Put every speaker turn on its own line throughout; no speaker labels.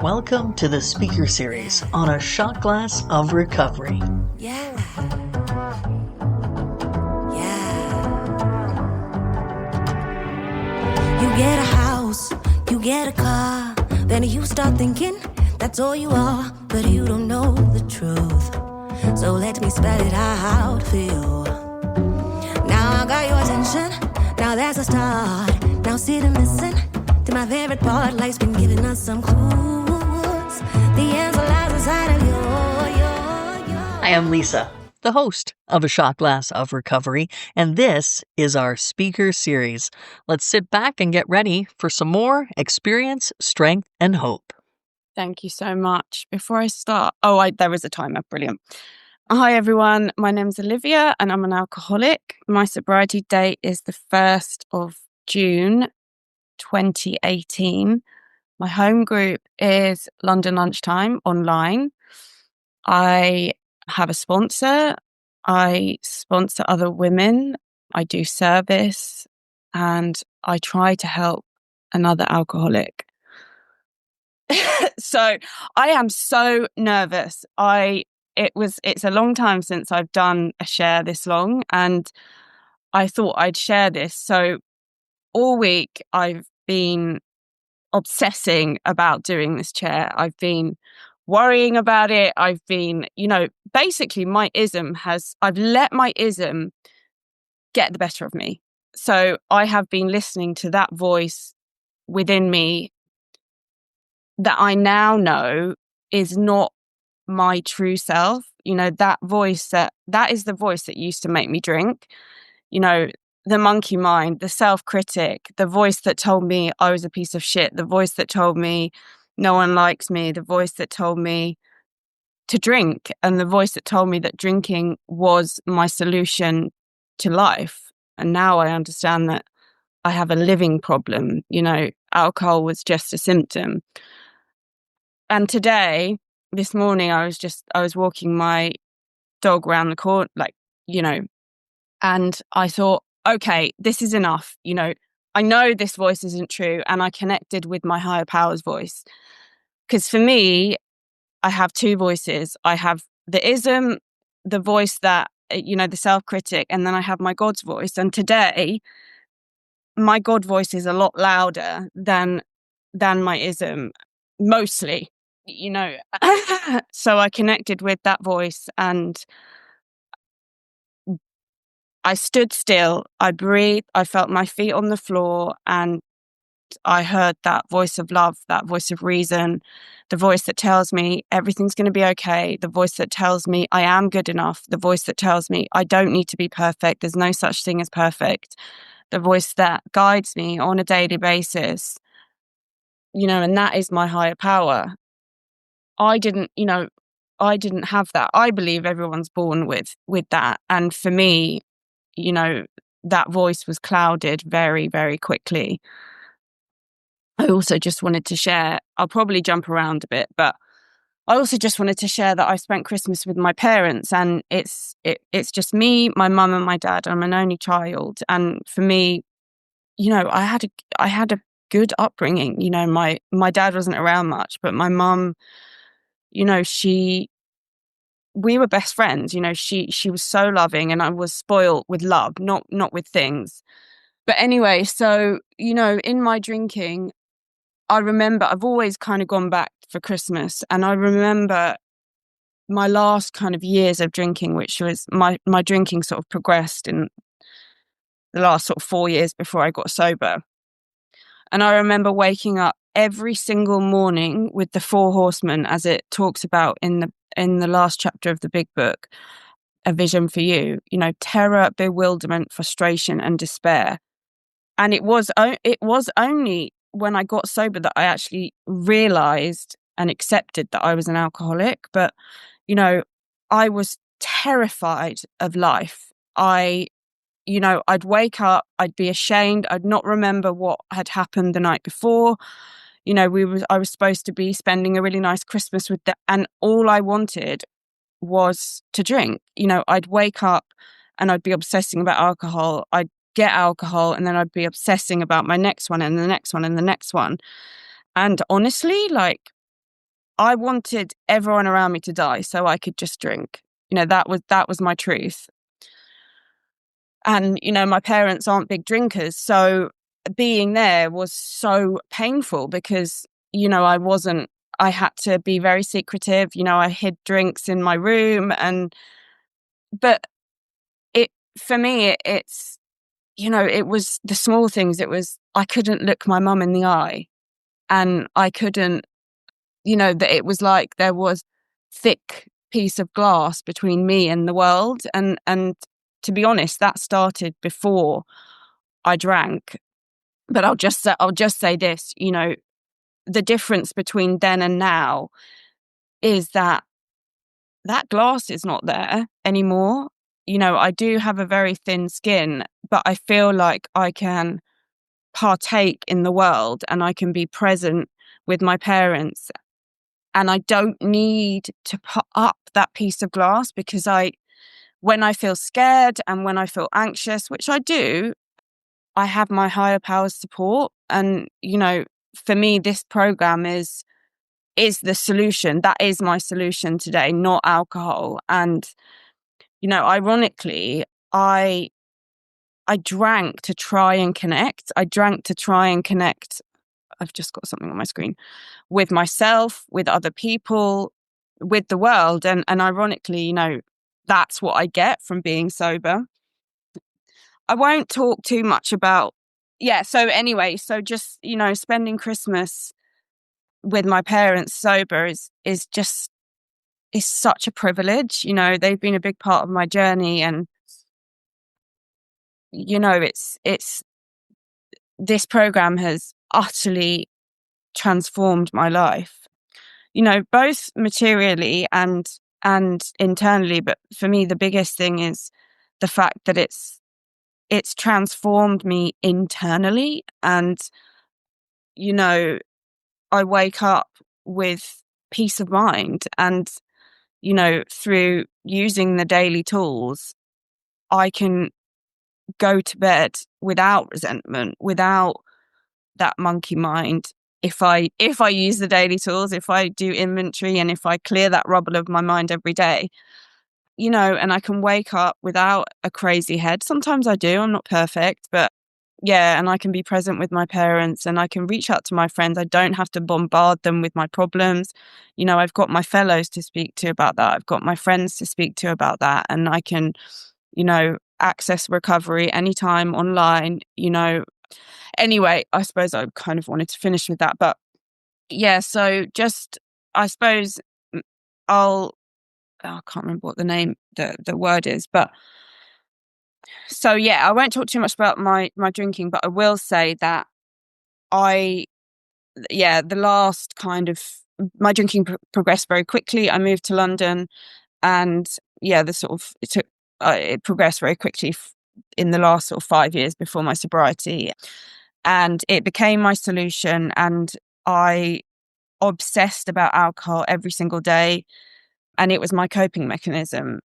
Welcome to the speaker series on a shot glass of recovery.
Yeah. You get a house, you get a car, then you start thinking that's all you are, but you don't know the truth. So let me spell it out for you. Now I got your attention, now there's a start. Now sit and listen to my favorite part. Life's been giving us some clues. The answer lies inside of you.
I am Lisa, the host of A Shot Glass of Recovery, and this is our speaker series. Let's sit back and get ready for some more experience, strength, and hope.
Thank you so much. Before I start, there is a timer. Brilliant. Hi, everyone. My name's Olivia, and I'm an alcoholic. My sobriety date is the 1st of June, 2018. My home group is London Lunchtime online. I have a sponsor. I sponsor other women. I do service, and I try to help another alcoholic. So I am so nervous. It's a long time since I've done a share this long, and I thought I'd share this. So all week I've been obsessing about doing this chair. I've been worrying about it. I've been, basically I've let my ism get the better of me. So I have been listening to that voice within me that I now know is not my true self. That voice that is the voice that used to make me drink. The monkey mind, the self-critic, the voice that told me I was a piece of shit, the voice that told me no one likes me, the voice that told me to drink, and the voice that told me that drinking was my solution to life. And now I understand that I have a living problem. Alcohol was just a symptom. And this morning, I was walking my dog around the court, and I thought, okay, this is enough. I know this voice isn't true. And I connected with my higher power's voice. Because for me, I have two voices. I have the ism, the voice that, the self-critic, and then I have my God's voice. And today, my God voice is a lot louder than my ism, mostly. So I connected with that voice, and I stood still, I breathed, I felt my feet on the floor, and I heard that voice of love, that voice of reason, the voice that tells me everything's going to be okay, the voice that tells me I am good enough, the voice that tells me I don't need to be perfect, there's no such thing as perfect, the voice that guides me on a daily basis, and that is my higher power. I didn't have that. I believe everyone's born with that. And for me, that voice was clouded very, very quickly. I also just wanted to share, I'll probably jump around a bit, but I also just wanted to share that I spent Christmas with my parents, and it's just me, my mum and my dad. I'm an only child. And for me, I had a good upbringing. My dad wasn't around much, but my mum, we were best friends. She was so loving, and I was spoiled with love, not with things. But anyway, so, in my drinking, I remember I've always kind of gone back for Christmas, and I remember my last kind of years of drinking, which was my drinking sort of progressed in the last sort of 4 years before I got sober. And I remember waking up every single morning with the 4 horsemen, as it talks about in the last chapter of the big book, A Vision for You, terror, bewilderment, frustration, and despair. And it was only when I got sober that I actually realized and accepted that I was an alcoholic. But, I was terrified of life. I'd wake up, I'd be ashamed, I'd not remember what had happened the night before. I was supposed to be spending a really nice Christmas with them, and all I wanted was to drink. I'd wake up and I'd be obsessing about alcohol. I'd get alcohol, and then I'd be obsessing about my next one and the next one and the next one. And honestly, I wanted everyone around me to die so I could just drink. That was my truth. And, my parents aren't big drinkers. So being there was so painful because, I had to be very secretive. I hid drinks in my room but for me, it's, it was the small things. It was, I couldn't look my mum in the eye, and I couldn't, that it was like there was thick piece of glass between me and the world. And to be honest, that started before I drank. But I'll just say this, the difference between then and now is that glass is not there anymore. I do have a very thin skin, but I feel like I can partake in the world and I can be present with my parents. And I don't need to put up that piece of glass because when I feel scared and when I feel anxious, which I do, I have my higher power's support. And, for me, this program is the solution. That is my solution today, not alcohol. And, ironically, I drank to try and connect. I've just got something on my screen, with myself, with other people, with the world. And ironically, that's what I get from being sober. I won't talk too much about, so anyway, so just, spending Christmas with my parents sober is such a privilege. They've been a big part of my journey, and, it's this program has utterly transformed my life, both materially and internally. But for me, the biggest thing is the fact that it's transformed me internally. And, I wake up with peace of mind. And, through using the daily tools, I can go to bed without resentment, without that monkey mind. If I use the daily tools, if I do inventory, and if I clear that rubble of my mind every day, and I can wake up without a crazy head. Sometimes I do, I'm not perfect, but and I can be present with my parents, and I can reach out to my friends. I don't have to bombard them with my problems. I've got my fellows to speak to about that. I've got my friends to speak to about that. And I can, access recovery anytime online, Anyway, I suppose I kind of wanted to finish with that. But so just, I suppose I can't remember what the word is, but so I won't talk too much about my drinking, but I will say that the last kind of, my drinking progressed very quickly. I moved to London, and it progressed very quickly in the last sort of 5 years before my sobriety, and it became my solution. And I obsessed about alcohol every single day. And it was my coping mechanism.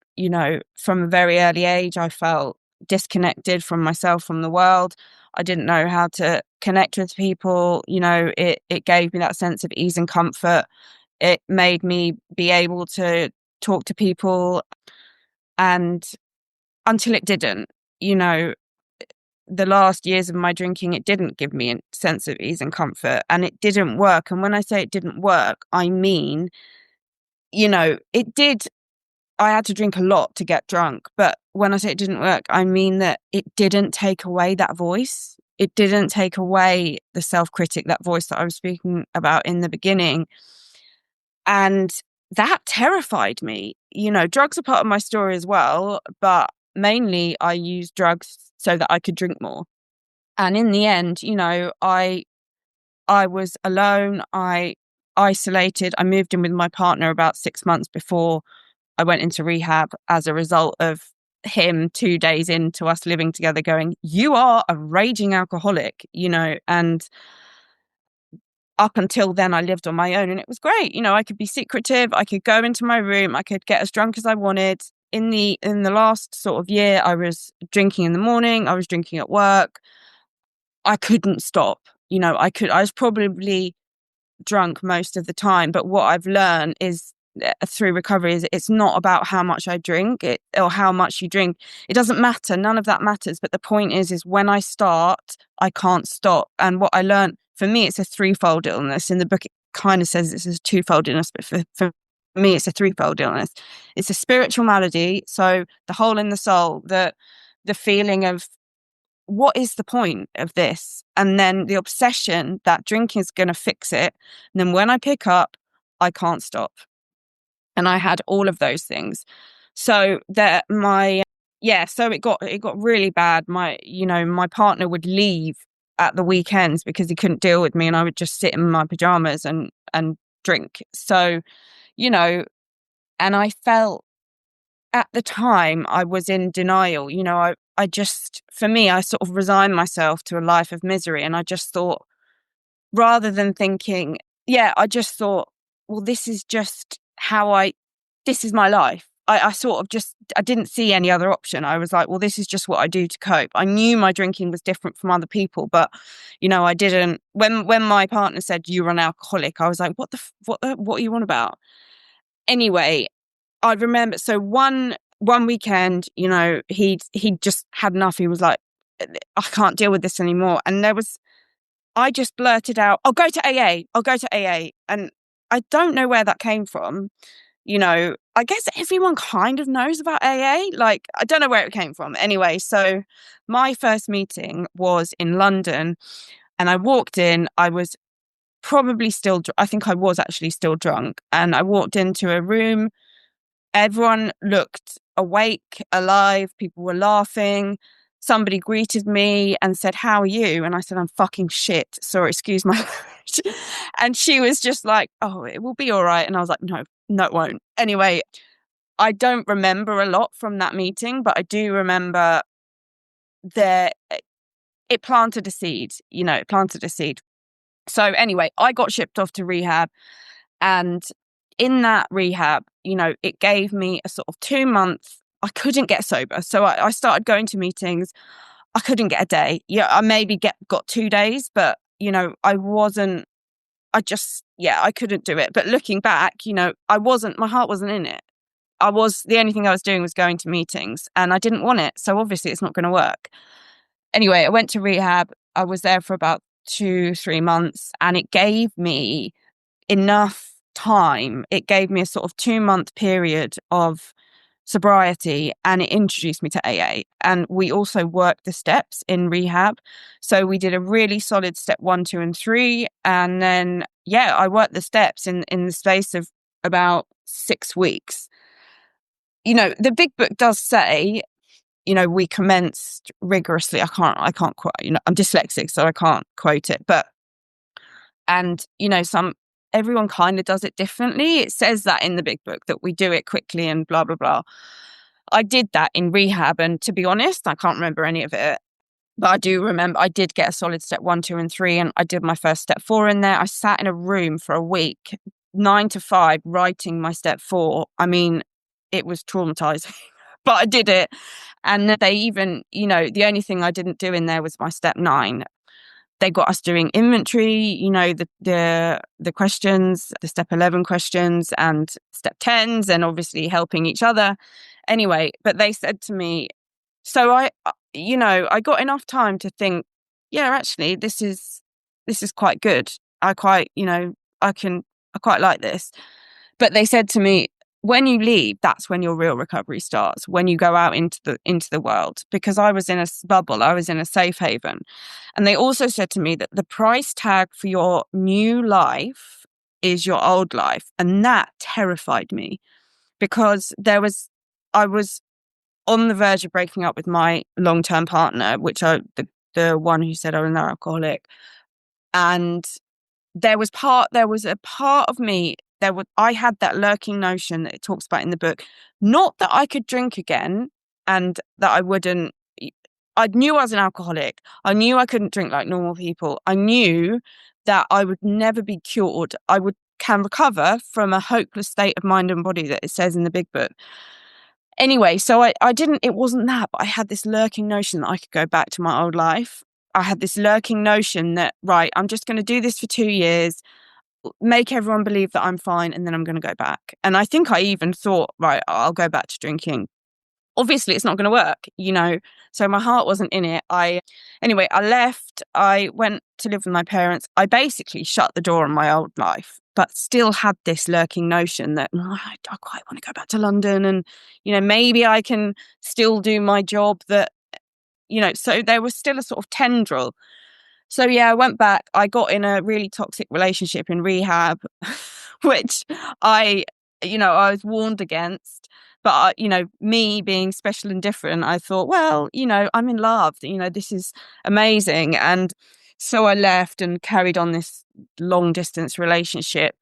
From a very early age, I felt disconnected from myself, from the world. I didn't know how to connect with people. It gave me that sense of ease and comfort. It made me be able to talk to people. And until it didn't, the last years of my drinking, it didn't give me a sense of ease and comfort, and it didn't work. And when I say it didn't work, I mean, it did. I had to drink a lot to get drunk. But when I say it didn't work, I mean that it didn't take away that voice. It didn't take away the self-critic, that voice that I was speaking about in the beginning. And that terrified me. Drugs are part of my story as well, but mainly I used drugs so that I could drink more. And in the end, I was alone. I isolated. I moved in with my partner about 6 months before I went into rehab, as a result of him 2 days into us living together going, "You are a raging alcoholic," and up until then I lived on my own, and it was great. I could be secretive. I could go into my room. I could get as drunk as I wanted. In the last sort of year, I was drinking in the morning. I was drinking at work. I couldn't stop. I was probably drunk most of the time. But what I've learned is through recovery is it's not about how much I drink or how much you drink. It doesn't matter. None of that matters. But the point is when I start, I can't stop. And what I learned, for me, it's a threefold illness. In the book, it kind of says it's a twofold illness, but for me, it's a threefold illness. It's a spiritual malady. So the hole in the soul, the feeling of what is the point of this? And then the obsession that drinking is going to fix it. And then when I pick up, I can't stop. And I had all of those things. So that so it got really bad. My partner would leave at the weekends because he couldn't deal with me, and I would just sit in my pajamas and drink. So, and I felt at the time I was in denial. I just, for me, I sort of resigned myself to a life of misery. And I just thought, rather than thinking, I just thought, well, this is just this is my life. I sort of I didn't see any other option. I was like, well, this is just what I do to cope. I knew my drinking was different from other people, but, I didn't, when my partner said you're an alcoholic, I was like, what are you on about? Anyway, I remember, so one weekend, he'd just had enough. He was like, I can't deal with this anymore. And I just blurted out, I'll go to AA. And I don't know where that came from. I guess everyone kind of knows about AA. Like, I don't know where it came from. Anyway, so my first meeting was in London, and I walked in. I was probably I think I was actually still drunk. And I walked into a room. Everyone looked awake, alive. People were laughing. Somebody greeted me and said, how are you? And I said, I'm fucking shit. Sorry, excuse my language. And she was just like, oh, it will be all right. And I was like, no, it won't. Anyway, I don't remember a lot from that meeting, but I do remember it planted a seed, it planted a seed. So anyway, I got shipped off to rehab, and in that rehab, it gave me a sort of 2 month, I couldn't get sober. So I started going to meetings. I couldn't get a day. Yeah, I maybe got 2 days, but, I couldn't do it. But looking back, my heart wasn't in it. The only thing I was doing was going to meetings, and I didn't want it. So obviously it's not going to work. Anyway, I went to rehab. I was there for about 2-3 months, and it gave me enough time. It gave me a sort of 2 month period of sobriety, and it introduced me to AA. And we also worked the steps in rehab. So we did a really solid step 1, 2, and 3. And then, I worked the steps in the space of about 6 weeks. The big book does say, we commenced rigorously. I can't quote, I'm dyslexic, so I can't quote it, but, and, everyone kind of does it differently. It says that in the big book that we do it quickly and blah, blah, blah. I did that in rehab. And to be honest, I can't remember any of it, but I do remember I did get a solid step 1, 2, and 3. And I did my first step 4 in there. I sat in a room for a week, 9 to 5, writing my step 4. I mean, it was traumatizing, but I did it. And they even, the only thing I didn't do in there was my step 9. They got us doing inventory, the questions, the step 11 questions and step 10s, and obviously helping each other. Anyway, but they said to me, so I got enough time to think, actually, this is quite good. I quite like this. But they said to me, when you leave, that's when your real recovery starts, when you go out into the world, because I was in a bubble, I was in a safe haven. And they also said to me that the price tag for your new life is your old life. And that terrified me, because I was on the verge of breaking up with my long-term partner, which the one who said I was an alcoholic. And there was a part of me, I had that lurking notion that it talks about in the book, not that I could drink again and that I wouldn't. I knew I was an alcoholic. I knew I couldn't drink like normal people. I knew that I would never be cured. Can recover from a hopeless state of mind and body that it says in the big book. Anyway, so it wasn't that, but I had this lurking notion that I could go back to my old life. I had this lurking notion that, right, I'm just going to do this for 2 years. make everyone believe that I'm fine, and then I'm going to go back. And I think I even thought, right, I'll go back to drinking. Obviously, it's not going to work, so my heart wasn't in it. Anyway, I left. I went to live with my parents. I basically shut the door on my old life, but still had this lurking notion that I quite want to go back to London, and maybe I can still do my job. So there was still a sort of tendril. So yeah, I went back. I got in a really toxic relationship in rehab, which I was warned against. But me being special and different, I thought, well, I'm in love. This is amazing. And so I left and carried on this long distance relationship.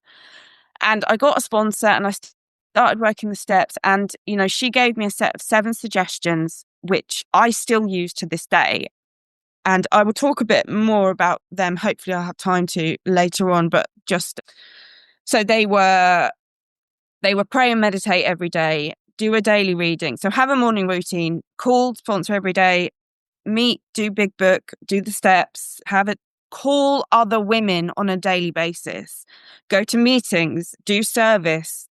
And I got a sponsor, and I started working the steps. And she gave me a set of 7 suggestions, which I still use to this day. And I will talk a bit more about them. Hopefully I'll have time to later on, but so they were pray and meditate every day, do a daily reading. So have a morning routine, call sponsor every day, meet, do big book, do the steps, call other women on a daily basis, go to meetings, do service,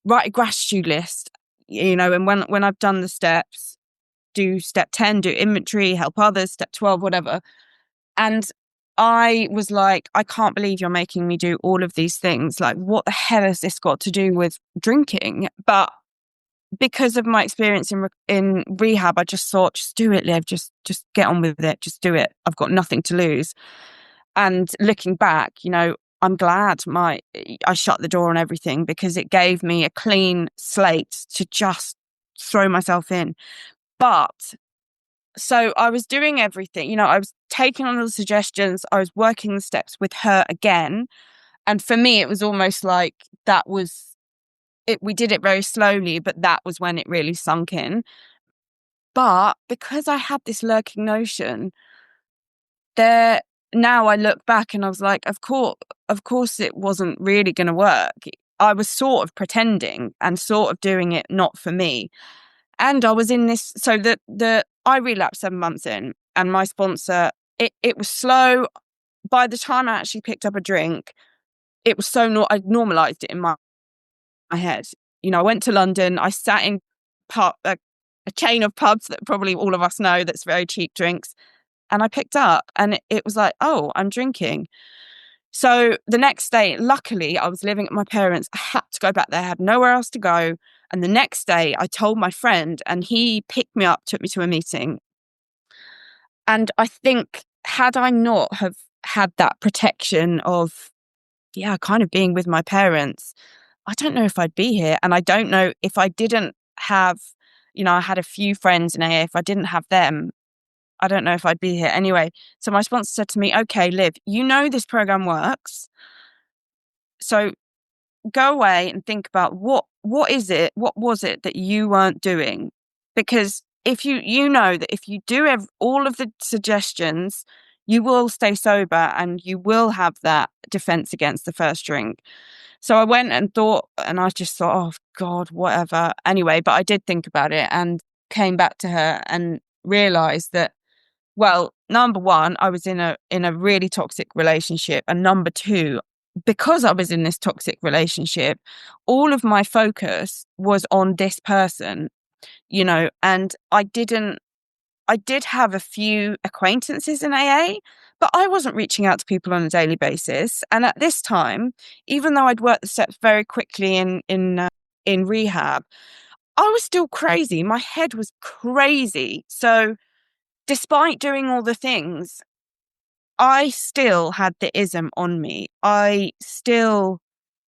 write a gratitude list, and when I've done the steps, do step 10, do inventory, help others, step 12, whatever. And I was like, I can't believe you're making me do all of these things. Like, what the hell has this got to do with drinking? But because of my experience in rehab, I just thought, just do it, Liv. Just get on with it. Just do it. I've got nothing to lose. And looking back, I'm glad I shut the door on everything, because it gave me a clean slate to just throw myself in. But so I was doing everything, I was taking on all the suggestions. I was working the steps with her again. And for me, it was almost like that was it. We did it very slowly, but that was when it really sunk in. But because I had this lurking notion now I look back and I was like, of course it wasn't really going to work. I was sort of pretending and sort of doing it not for me. And I was in this, so I relapsed 7 months in, and my sponsor, it was slow. By the time I actually picked up a drink, it was I normalized it in my head. I went to London, I sat in a chain of pubs that probably all of us know, that's very cheap drinks. And I picked up, and it was like, oh, I'm drinking. So the next day, luckily, I was living at my parents'. I had to go back there. I had nowhere else to go. And the next day, I told my friend, and he picked me up, took me to a meeting. And I think, had I not have had that protection of, kind of being with my parents, I don't know if I'd be here. And I don't know if I didn't have, I had a few friends in AA. If I didn't have them, I don't know if I'd be here. Anyway, so my sponsor said to me, okay, Liv, this program works. So go away and think about what was it that you weren't doing? Because if you know that if you do all of the suggestions, you will stay sober and you will have that defense against the first drink. So I went and thought, and I just thought, oh God, whatever. Anyway, but I did think about it and came back to her and realized that, well, number one, I was in a really toxic relationship. And number two, because I was in this toxic relationship, all of my focus was on this person, and I did have a few acquaintances in AA, but I wasn't reaching out to people on a daily basis. And at this time, even though I'd worked the steps very quickly in rehab, I was still crazy. My head was crazy. So despite doing all the things, I still had the ism on me. I still,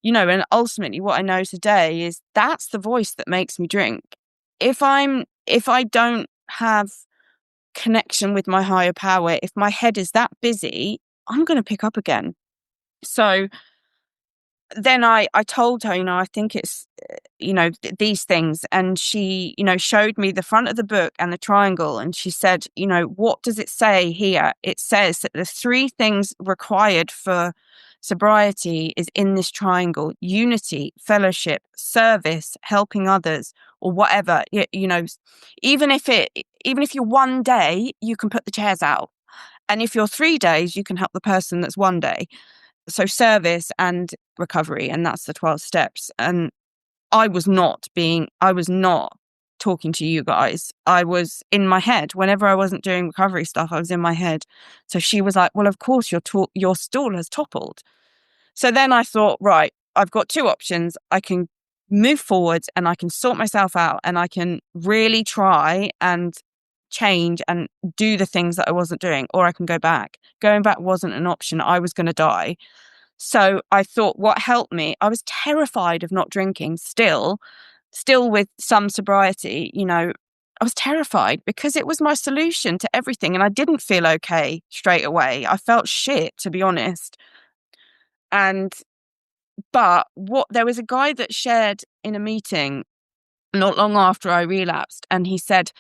and ultimately what I know today is that's the voice that makes me drink. If I don't have connection with my higher power, if my head is that busy, I'm going to pick up again. So then I told her, I think it's, these things. And she, showed me the front of the book and the triangle. And she said, what does it say here? It says that the 3 things required for sobriety is in this triangle: unity, fellowship, service, helping others, or whatever. Even if you're 1 day, you can put the chairs out. And if you're 3 days, you can help the person that's 1 day. So service and recovery, and that's the 12 steps. And I was not talking to you guys. I was in my head. Whenever I wasn't doing recovery stuff, I was in my head. So she was like, well, of course your stool has toppled. So then I thought, right, I've got two options. I can move forwards and I can sort myself out and I can really try and change and do the things that I wasn't doing, or I can go back. Going back wasn't an option. I was going to die. So I thought what helped me, I was terrified of not drinking still with some sobriety, I was terrified because it was my solution to everything. And I didn't feel okay straight away. I felt shit, to be honest. But there was a guy that shared in a meeting not long after I relapsed. And he said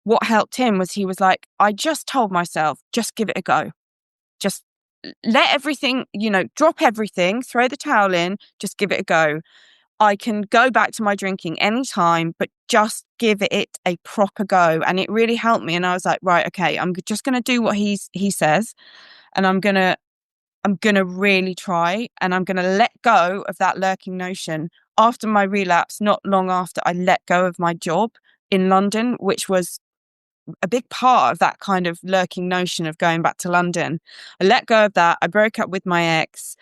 what helped him was he was like, I just told myself, just give it a go. Just let everything, drop everything, throw the towel in, just give it a go. I can go back to my drinking anytime, but just give it a proper go. And it really helped me. And I was like, right, okay, I'm just going to do what he says. And I'm going to really try, and I'm going to let go of that lurking notion. After my relapse, not long after, I let go of my job in London, which was a big part of that kind of lurking notion of going back to London. I let go of that. I broke up with my ex.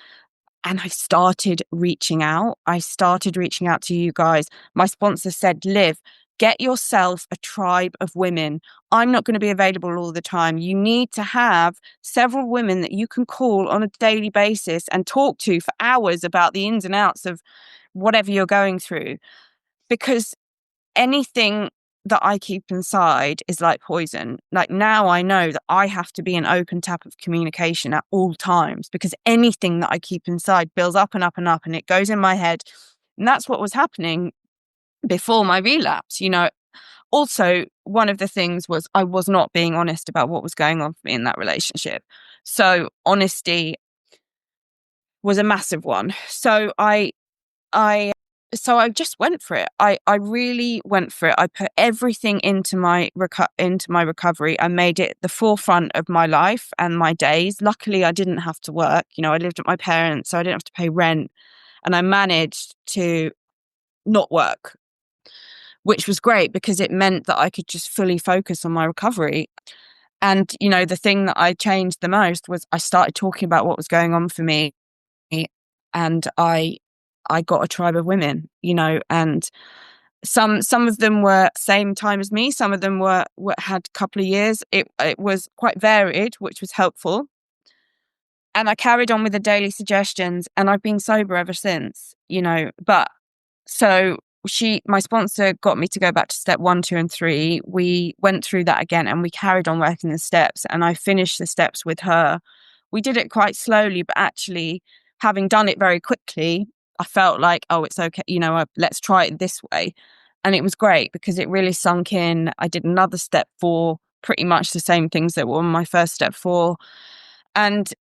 And I started reaching out. To you guys. My sponsor said, Liv, get yourself a tribe of women. I'm not going to be available all the time. You need to have several women that you can call on a daily basis and talk to for hours about the ins and outs of whatever you're going through. Because anything that I keep inside is like poison. Like now I know that I have to be an open tap of communication at all times, because anything that I keep inside builds up and up and up and it goes in my head. And that's what was happening before my relapse. Also, one of the things was I was not being honest about what was going on for me in that relationship. So honesty was a massive one. So I just went for it. I really went for it. I put everything into my recovery. I made it the forefront of my life and my days. Luckily, I didn't have to work. I lived at my parents', so I didn't have to pay rent. And I managed to not work, which was great because it meant that I could just fully focus on my recovery. And, the thing that I changed the most was I started talking about what was going on for me. And I got a tribe of women, and some of them were same time as me. Some of them were had a couple of years. It was quite varied, which was helpful. And I carried on with the daily suggestions, and I've been sober ever since, But so my sponsor got me to go back to step 1, 2, and 3. We went through that again and we carried on working the steps, and I finished the steps with her. We did it quite slowly, but actually having done it very quickly, I felt like, oh, it's okay. Let's try it this way. And it was great because it really sunk in. I did another step 4, pretty much the same things that were on my first step 4. And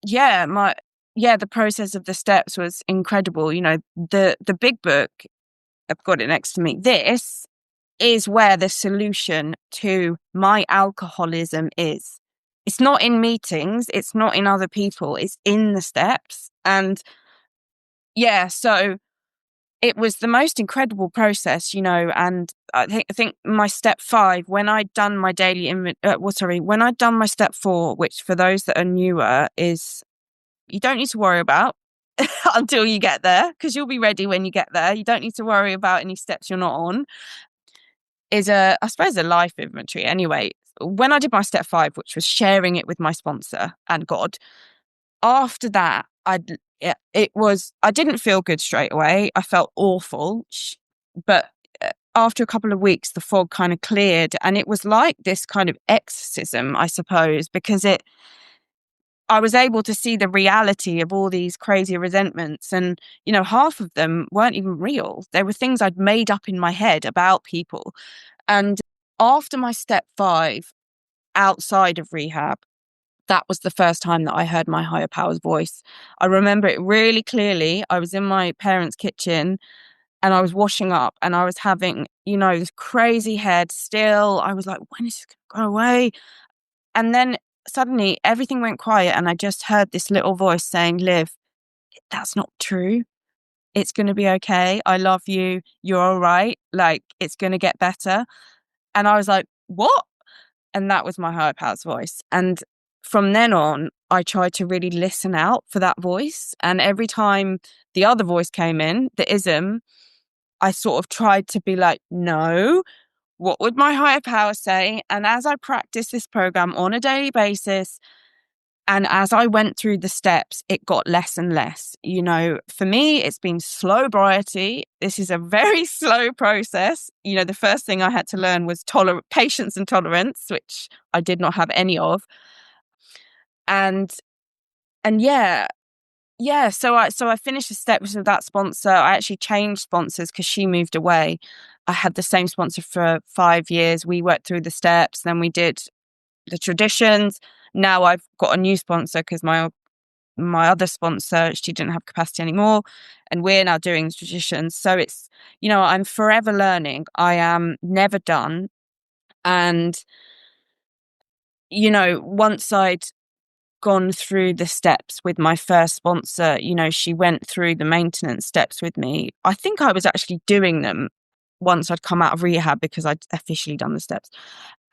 the process of the steps was incredible. The big book, I've got it next to me. This is where the solution to my alcoholism is. It's not in meetings. It's not in other people. It's in the steps. And so it was the most incredible process, and I think my step 5, when I'd done my when I'd done my step 4, which for those that are newer is you don't need to worry about until you get there, because you'll be ready when you get there. You don't need to worry about any steps you're not on. Is I suppose a life inventory. Anyway, when I did my step 5, which was sharing it with my sponsor and God, after that, I didn't feel good straight away. I felt awful, but after a couple of weeks, the fog kind of cleared, and it was like this kind of exorcism, I suppose, because I was able to see the reality of all these crazy resentments, and half of them weren't even real. They were things I'd made up in my head about people. And after my step 5, outside of rehab, that was the first time that I heard my higher power's voice. I remember it really clearly. I was in my parents' kitchen and I was washing up and I was having, this crazy head still. I was like, when is this going to go away? And then suddenly everything went quiet and I just heard this little voice saying, Liv, that's not true. It's going to be okay. I love you. You're all right. Like, it's going to get better. And I was like, what? And that was my higher power's voice. And from then on, I tried to really listen out for that voice. And every time the other voice came in, the ism, I sort of tried to be like, no, what would my higher power say? And as I practiced this program on a daily basis, and as I went through the steps, it got less and less. You know, for me, it's been slow sobriety. This is a very slow process. You know, the first thing I had to learn was patience and tolerance, which I did not have any of. And yeah. So I finished the steps with that sponsor. I actually changed sponsors because she moved away. I had the same sponsor for 5 years. We worked through the steps, then we did the traditions. Now I've got a new sponsor because my other sponsor, she didn't have capacity anymore, and we're now doing the traditions. So it's, you know, I'm forever learning. I am never done. And, you know, once I'd gone through the steps with my first sponsor, you know, she went through the maintenance steps with me. I think I was actually doing them once I'd come out of rehab because I'd officially done the steps.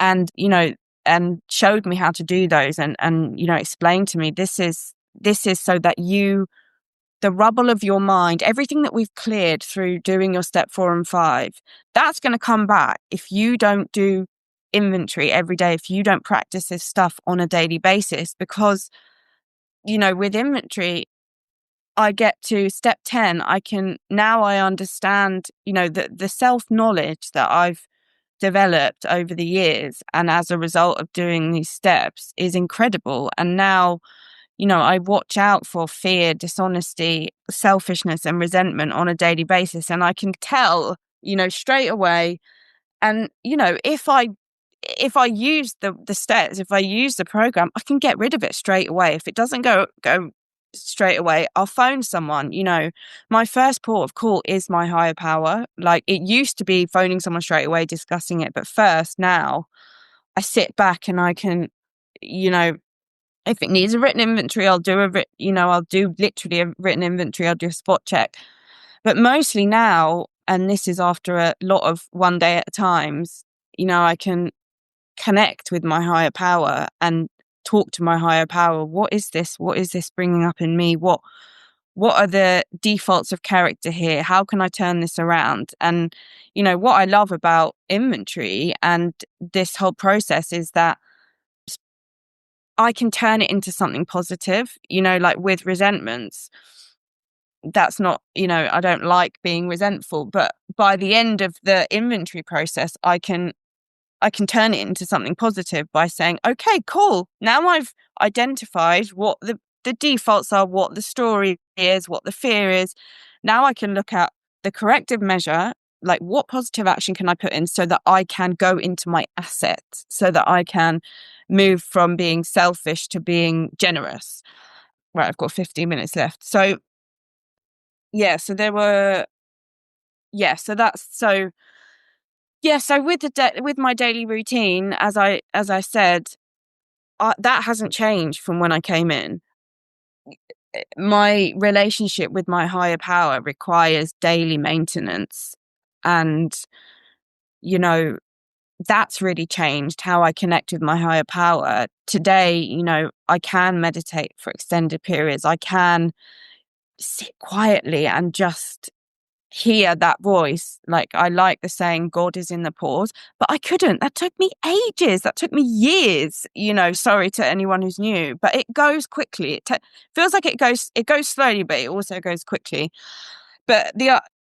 And, you know, and showed me how to do those and, you know, explained to me, this is so that the rubble of your mind, everything that we've cleared through doing your step 4 and 5, that's going to come back if you don't do inventory every day, if you don't practice this stuff on a daily basis. Because, you know, with inventory, I get to step 10, I understand, you know, the self-knowledge that I've developed over the years and as a result of doing these steps is incredible. And now, you know, I watch out for fear, dishonesty, selfishness, and resentment on a daily basis. And I can tell, you know, straight away. And, you know, if I use the steps, if I use the program, I can get rid of it straight away. If it doesn't go straight away, I'll phone someone. You know, my first port of call is my higher power. Like, it used to be phoning someone straight away, discussing it. But first, now I sit back and I can, you know, if it needs a written inventory, I'll do I'll do literally a written inventory. I'll do a spot check. But mostly now, and this is after a lot of one day at a times, you know, I can connect with my higher power and talk to my higher power. What is this? What is this bringing up in me? What are the defaults of character here? How can I turn this around? And, you know, what I love about inventory and this whole process is that I can turn it into something positive. You know, like with resentments, that's not, you know, I don't like being resentful, but by the end of the inventory process, I can turn it into something positive by saying, okay, cool. Now I've identified what the defaults are, what the story is, what the fear is. Now I can look at the corrective measure, like what positive action can I put in so that I can go into my asset, so that I can move from being selfish to being generous. Right, I've got 15 minutes left. So yeah, so there were, yeah, so that's, so yeah, so with with my daily routine, as I said, that hasn't changed from when I came in. My relationship with my higher power requires daily maintenance, and, you know, that's really changed how I connect with my higher power. Today, you know, I can meditate for extended periods. I can sit quietly and just hear that voice. Like, I like the saying, God is in the pause, but I couldn't. That took me ages. That took me years. You know, sorry to anyone who's new, but it goes quickly. Feels like it goes slowly, but it also goes quickly. But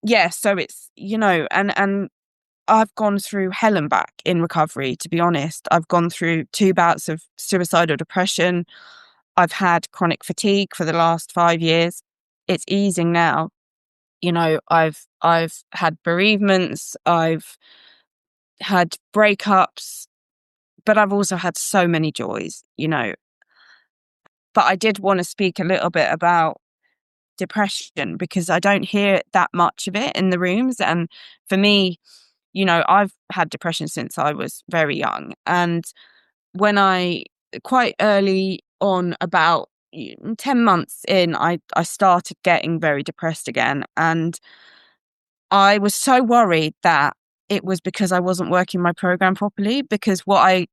yeah, so it's, you know, and I've gone through hell and back in recovery, to be honest. I've gone through 2 bouts of suicidal depression. I've had chronic fatigue for the last 5 years. It's easing now. You know, I've had bereavements, I've had breakups, but I've also had so many joys, you know. But I did want to speak a little bit about depression because I don't hear that much of it in the rooms. And for me, you know, I've had depression since I was very young. And when I quite early on, about 10 months in, I started getting very depressed again. And I was so worried that it was because I wasn't working my program properly, because what I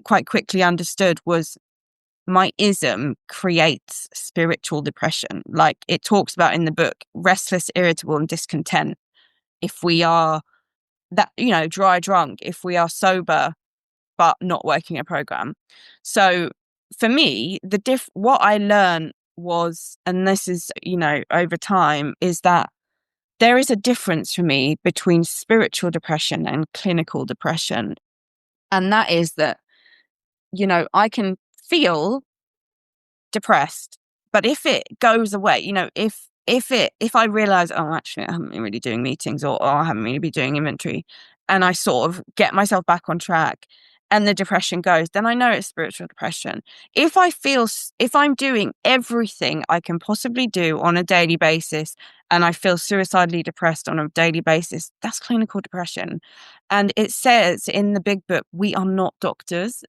quite quickly understood was my ism creates spiritual depression. Like it talks about in the book, restless, irritable, and discontent. If we are that, dry drunk, if we are sober, but not working a program. So for me, what I learned was, and this is, over time, is that there is a difference for me between spiritual depression and clinical depression. And that is that, I can feel depressed, but if it goes away, if I realize, oh, actually I haven't been really doing meetings, or I haven't really been doing inventory, and I sort of get myself back on track and the depression goes, then I know it's spiritual depression. If I'm doing everything I can possibly do on a daily basis and I feel suicidally depressed on a daily basis, that's clinical depression. And it says in the big book, we are not doctors.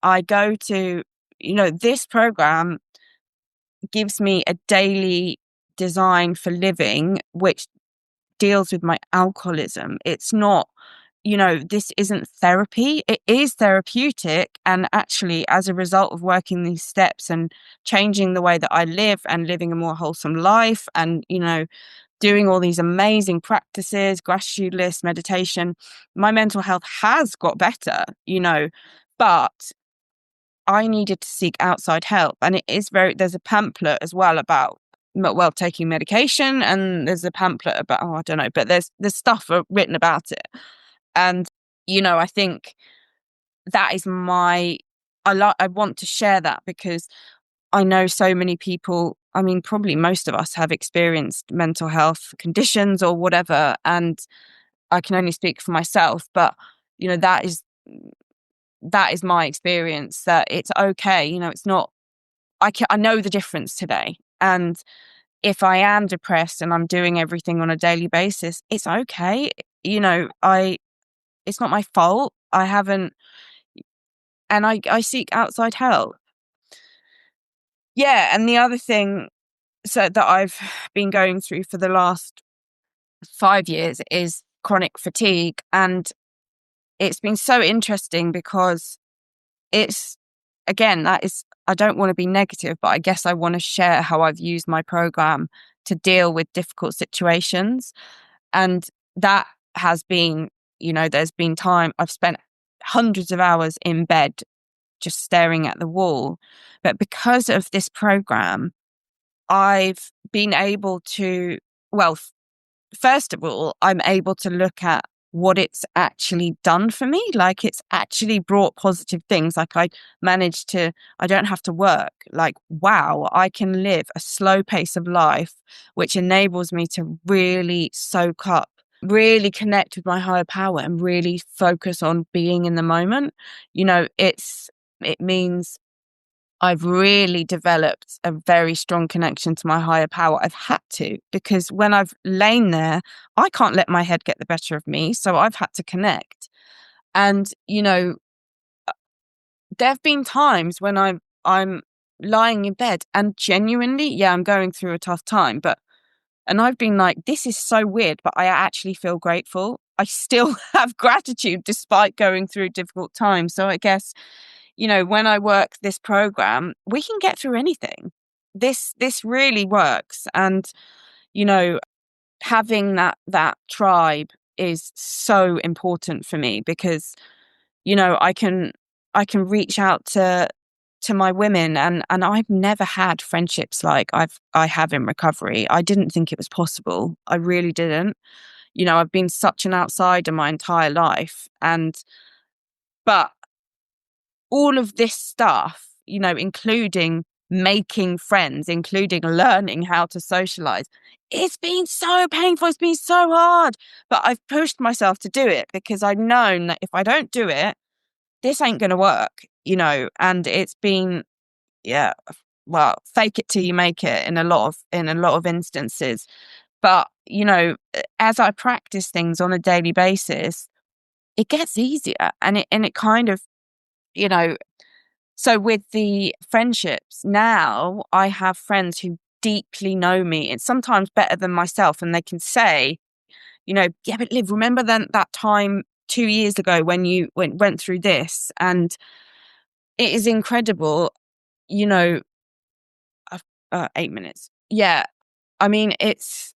I go to, this program gives me a daily design for living, which deals with my alcoholism. It's not, this isn't therapy. It is therapeutic. And actually, as a result of working these steps and changing the way that I live and living a more wholesome life and, doing all these amazing practices, gratitude list, meditation, my mental health has got better, but I needed to seek outside help. And there's a pamphlet as well about, taking medication, and there's a pamphlet about, I don't know, but there's stuff written about it. And, I think that is I want to share that because I know so many people, I mean, probably most of us have experienced mental health conditions or whatever. And I can only speak for myself, but, that is my experience, that it's okay. It's not, I know the difference today. And if I am depressed and I'm doing everything on a daily basis, it's okay. It's not my fault. I haven't, and I seek outside help. Yeah. And the other thing that I've been going through for the last 5 years is chronic fatigue. And it's been so interesting because it's, again, I don't want to be negative, but I guess I want to share how I've used my program to deal with difficult situations. And that has been, there's been time I've spent hundreds of hours in bed just staring at the wall. But because of this program, I've been able to, well, first of all, I'm able to look at what it's actually done for me. Like it's actually brought positive things. Like I don't have to work. Like, wow, I can live a slow pace of life, which enables me to really soak up, really connect with my higher power and really focus on being in the moment. It means I've really developed a very strong connection to my higher power. I've had to, because when I've lain there, I can't let my head get the better of me. So I've had to connect. And, there have been times when I'm lying in bed and genuinely, yeah, I'm going through a tough time, and I've been like, this is so weird, but I actually feel grateful. I still have gratitude despite going through difficult times. So I guess, when I work this program, we can get through anything. This really works. And, having that tribe is so important for me because, I can reach out to my women, and I've never had friendships like I have in recovery. I didn't think it was possible. I really didn't. I've been such an outsider my entire life, but all of this stuff, including making friends, including learning how to socialize, it's been so painful. It's been so hard, but I've pushed myself to do it because I've known that if I don't do it, this ain't going to work, and it's been, yeah, well, fake it till you make it in a lot of instances. But, as I practice things on a daily basis, it gets easier, and it kind of, So with the friendships now, I have friends who deeply know me. It's sometimes better than myself, and they can say, yeah, but Liv, remember then that time 2 years ago when you went through this? And it is incredible, I've 8 minutes. Yeah. I mean, there's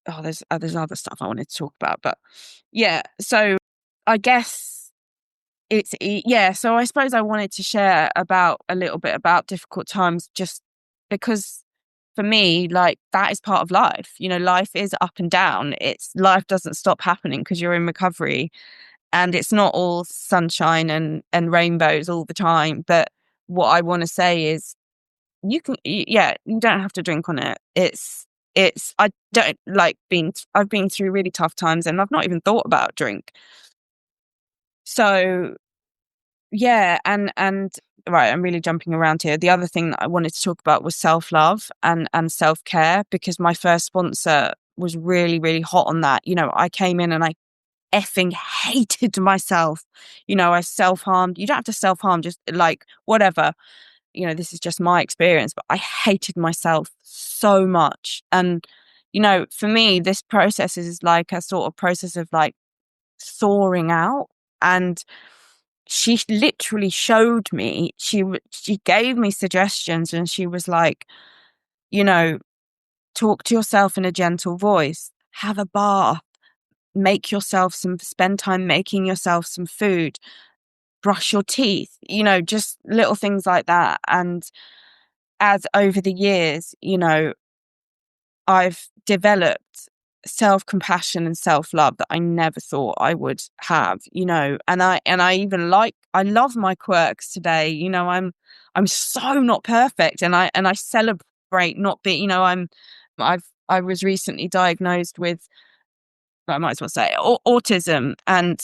other stuff I wanted to talk about, but yeah. So I guess so I suppose I wanted to share about a little bit about difficult times, just because for me, like, that is part of life. Life is up and down. Life doesn't stop happening because you're in recovery, and it's not all sunshine and rainbows all the time. But what I want to say is, you don't have to drink on it. I don't like I've been through really tough times and I've not even thought about drink. So yeah, and right, I'm really jumping around here. The other thing that I wanted to talk about was self-love and self-care, because my first sponsor was really, really hot on that. I came in and I effing hated myself. I self-harmed. You don't have to self-harm, just like whatever. This is just my experience, but I hated myself so much. And, for me, this process is like a sort of process of like thawing out. And she literally showed me, she gave me suggestions, and she was like, talk to yourself in a gentle voice, have a bath, spend time making yourself some food, brush your teeth, just little things like that. And as over the years, I've developed self-compassion and self-love that I never thought I would have, and I love my quirks today. I'm so not perfect, and I celebrate not being, I was recently diagnosed with, I might as well say, autism, and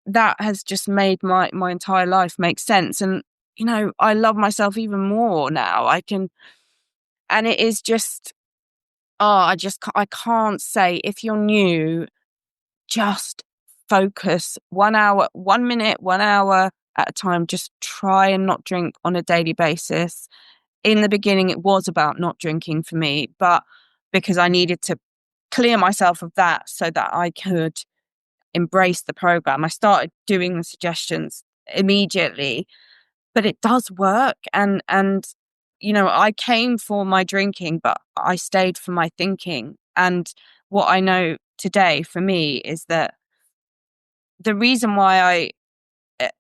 that has just made my entire life make sense. And I love myself even more now. And it is just, I can't say, if you're new, just focus 1 hour, 1 minute, 1 hour at a time. Just try and not drink on a daily basis. In the beginning, it was about not drinking for me, but because I needed to clear myself of that so that I could embrace the program, I started doing the suggestions immediately. But it does work. And I came for my drinking, but I stayed for my thinking. And what I know today for me is that the reason why eh,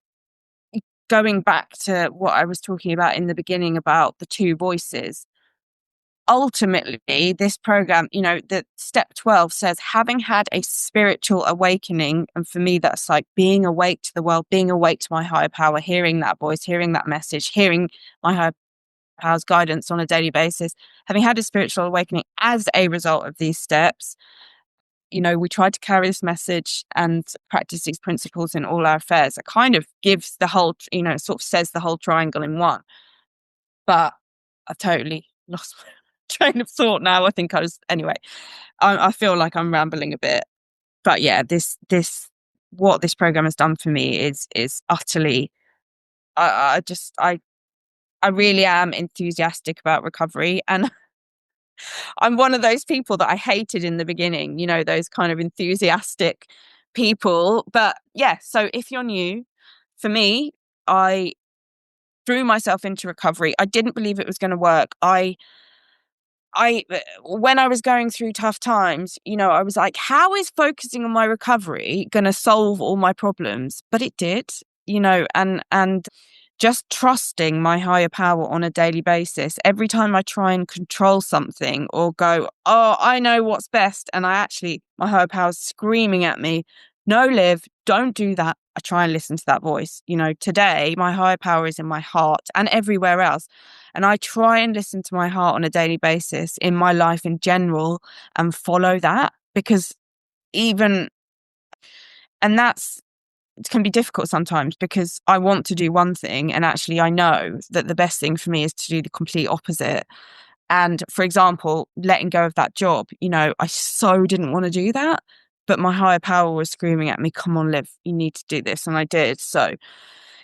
going back to what I was talking about in the beginning about the two voices, ultimately this program, the step 12 says, having had a spiritual awakening. And for me, that's like being awake to the world, being awake to my higher power, hearing that voice, hearing that message, hearing my higher power's guidance on a daily basis. Having had a spiritual awakening as a result of these steps, we try to carry this message and practice these principles in all our affairs. It kind of gives the whole, sort of says the whole triangle in one. But I've totally lost my train of thought now. I think anyway, I feel like I'm rambling a bit. But yeah, what this program has done for me is utterly, I really am enthusiastic about recovery. And I'm one of those people that I hated in the beginning, those kind of enthusiastic people. But yeah, so if you're new, for me, I threw myself into recovery. I didn't believe it was going to work. When I was going through tough times, I was like, how is focusing on my recovery going to solve all my problems? But it did, and just trusting my higher power on a daily basis. Every time I try and control something or go, oh, I know what's best, and my higher power is screaming at me, no, Liv, don't do that. I try and listen to that voice. Today, my higher power is in my heart and everywhere else. And I try and listen to my heart on a daily basis in my life in general and follow that, because and it can be difficult sometimes, because I want to do one thing and actually I know that the best thing for me is to do the complete opposite. And for example, letting go of that job, I so didn't want to do that, but my higher power was screaming at me, come on, Liv, you need to do this. And I did. So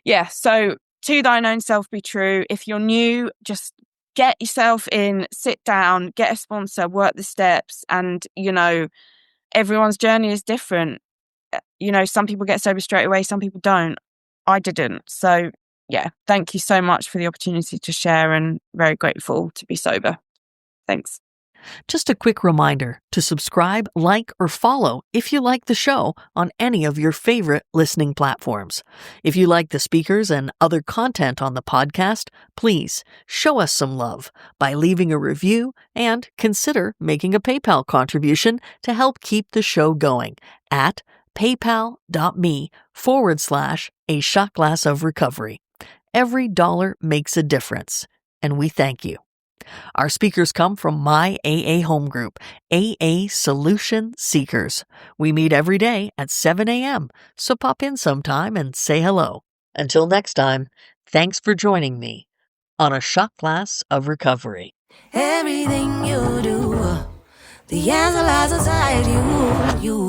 yeah. So to thine own self be true. If you're new, just get yourself in, sit down, get a sponsor, work the steps. And, everyone's journey is different. Some people get sober straight away, some people don't. I didn't. So yeah, thank you so much for the opportunity to share, and very grateful to be sober. Thanks.
Just a quick reminder to subscribe, like, or follow if you like the show on any of your favorite listening platforms. If you like the speakers and other content on the podcast, please show us some love by leaving a review and consider making a PayPal contribution to help keep the show going at paypal.me/a shot glass of recovery. Every dollar makes a difference, and we thank you. Our speakers come from my AA home group, AA Solution Seekers. We meet every day at 7 a.m., so pop in sometime and say hello. Until next time, thanks for joining me on A Shot Glass of Recovery.
Everything you do, the answer lies inside you.